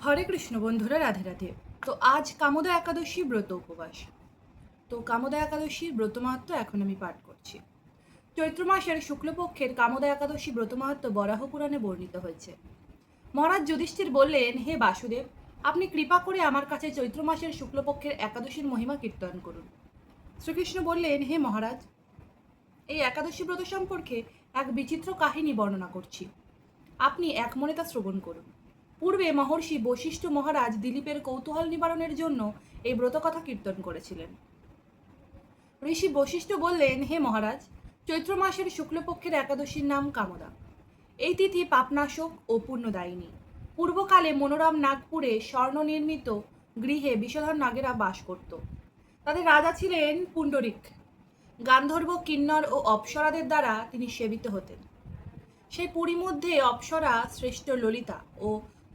হরে কৃষ্ণ বন্ধুরা, রাধে রাধে। তো আজ কামোদা একাদশী ব্রত উপবাস। তো কামোদা একাদশীর ব্রত মাহাত্ম্য এখন আমি পাঠ করছি। চৈত্র মাসের শুক্লপক্ষের কামোদা একাদশী ব্রত মাহাত্ম্য বরাহ পুরাণে বর্ণিত হয়েছে। মহারাজ যুধিষ্ঠির বললেন, হে বাসুদেব, আপনি কৃপা করে আমার কাছে চৈত্র মাসের শুক্লপক্ষের একাদশীর মহিমা কীর্তন করুন। শ্রীকৃষ্ণ বললেন, হে মহারাজ, এই একাদশী ব্রত সম্পর্কে এক বিচিত্র কাহিনী বর্ণনা করছি। আপনি এক মনে তা শ্রবণ করুন। পূর্বে মহর্ষি বশিষ্ঠ মহারাজ দিলীপের কৌতূহল নিবারণের জন্য এই ব্রতকথা কীর্তন করেছিলেন। ঋষি বশিষ্ঠ বললেন, হে মহারাজ, চৈত্র মাসের শুক্লপক্ষের একাদশীর নাম কামদা। এই তিথি পাপনাশক ও পুণ্যদায়িনী। পূর্বকালে মনোরম নাগপুরে স্বর্ণ নির্মিত গৃহে বিষধর নাগেরা বাস করত। তাদের রাজা ছিলেন পুণ্ডরিক। গান্ধর্ব, কিন্নর ও অপ্সরাদের দ্বারা তিনি সেবিত হতেন। সেই পুরী মধ্যে অপ্সরা শ্রেষ্ঠ ললিতা ও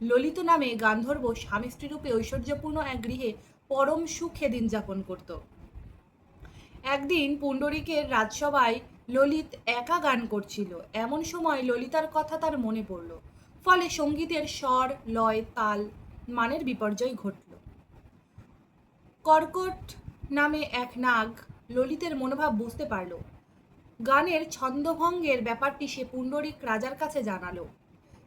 ললিত নামে গান্ধর্ব স্বামী স্ত্রীরূপে ঐশ্বর্যপূর্ণ এক গৃহে পরম সুখে দিন যাপন করত। একদিন পুণ্ডরিকের রাজসভায় ললিত একা গান করছিল। এমন সময় ললিতার কথা তার মনে পড়ল। ফলে সঙ্গীতের স্বর, লয়, তাল, মানের বিপর্যয় ঘটল। কর্কট নামে এক নাগ ললিতের মনোভাব বুঝতে পারল। গানের ছন্দভঙ্গের ব্যাপারটি সে পুণ্ডরিক রাজার কাছে জানালো।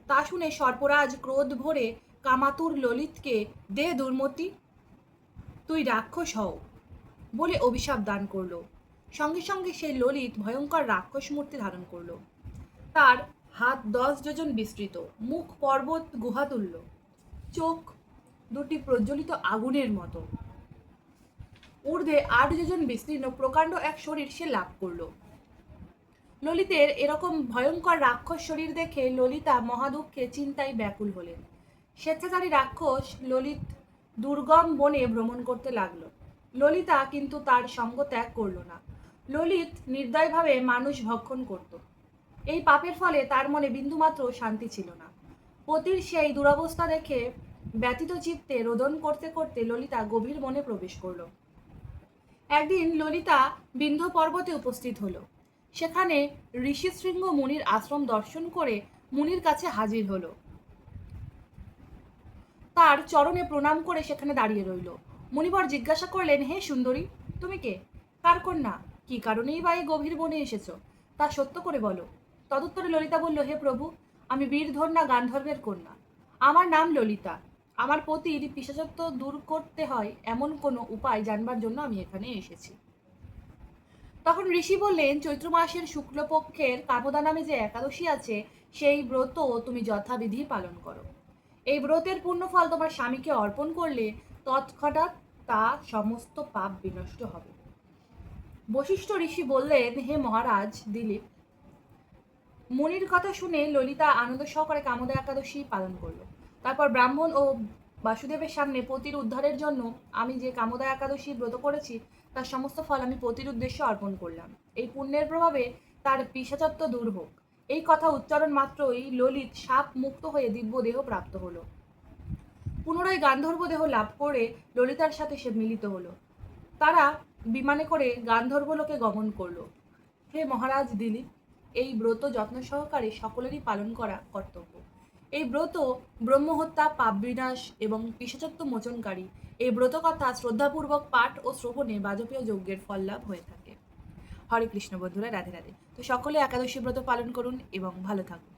তা শুনে সর্পরাজ ক্রোধ ভরে কামাতুর ললিতকে, দে দুর্মতি, তুই রাক্ষস হও বলে অভিশাপ দান করল। সঙ্গে সঙ্গে সেই ললিত ভয়ঙ্কর রাক্ষস মূর্তি ধারণ করল। তার হাত 10 যোজন বিস্তৃত, মুখ পর্বত গুহাতুল্য, চোখ দুটি প্রজ্বলিত আগুনের মতো, ঊর্ধ্বে 8 যোজন বিস্তীর্ণ প্রকাণ্ড এক শরীর সে লাভ করল। ললিতের এরকম ভয়ঙ্কর রাক্ষস শরীর দেখে ললিতা মহাদুঃখে চিন্তায় ব্যাকুল হলেন। স্বেচ্ছাচারী রাক্ষস ললিত দুর্গম বনে ভ্রমণ করতে লাগলো। ললিতা কিন্তু তার সঙ্গ ত্যাগ করল না। ললিত নির্দয়ভাবে মানুষ ভক্ষণ করত। এই পাপের ফলে তার মনে বিন্দুমাত্র শান্তি ছিল না। পতির সেই দুরবস্থা দেখে ব্যথিত চিত্তে রোদন করতে করতে ললিতা গভীর বনে প্রবেশ করল। একদিন ললিতা বিন্ধ্য পর্বতে উপস্থিত হলো। সেখানে ঋষিশৃঙ্গ মুনির আশ্রম দর্শন করে মুনির কাছে হাজির হলো। তার চরণে প্রণাম করে সেখানে দাঁড়িয়ে রইল। মুনিবর জিজ্ঞাসা করলেন, হে সুন্দরী, তুমি কে? কার কন্যা? কি কারণেই বা এই গভীর বনে এসেছো? তা সত্য করে বলো। তদুত্তরে ললিতা বলল, হে প্রভু, আমি বীরধন্যা গান্ধর্বের কন্যা। আমার নাম ললিতা। আমার পতির পিশাচত্ব দূর করতে হয় এমন কোনো উপায় জানবার জন্য আমি এখানে এসেছি। তখন ঋষি বললেন, চৈত্র মাসের শুক্লপক্ষের কামদা নামে যে একাদশী আছে, সেই ব্রত তুমি যথাবিধি পালন করো। এই ব্রতের পুণ্যফল তোমার স্বামীকে অর্পণ করলে তৎক্ষণাৎ তা সমস্ত পাপ বিনষ্ট হবে। বশিষ্ঠ ঋষি বললেন, হে মহারাজ দিলীপ, মুনির কথা শুনে ললিতা আনন্দ সহকারে কামদা একাদশী পালন করলো। তারপর ব্রাহ্মণ ও বাসুদেবের সামনে পতির উদ্ধারের জন্য আমি যে কামদা একাদশী ব্রত করেছি তার সমস্ত ফল আমি পতির উদ্দেশ্যে অর্পণ করলাম। এই পুণ্যের প্রভাবে তার পিশাচত্ব দূর হোক। এই কথা উচ্চারণ মাত্রই ললিত সাপ মুক্ত হয়ে দিব্য দেহ প্রাপ্ত হলো। পুনরায় গান্ধর্ব দেহ লাভ করে ললিতার সাথে সে মিলিত হলো। তারা বিমানে করে গান্ধর্বলোকে গমন করলো। হে মহারাজ দিলীপ, এই ব্রত যত্ন সহকারে সকলেরই পালন করা কর্তব্য। এই ব্রত ব্রহ্মহত্যা, পাপ বিনাশ এবং পিশাচত্ব মোচনকারী। এই ব্রত কথা শ্রদ্ধাপূর্বক পাঠ ও শ্রবণে বাজপেয় যজ্ঞের ফল লাভ হয়ে থাকে। হরে কৃষ্ণ বন্ধুরা, রাধে রাধে। তো সকলে একাদশী ব্রত পালন করুন এবং ভালো থাকুন।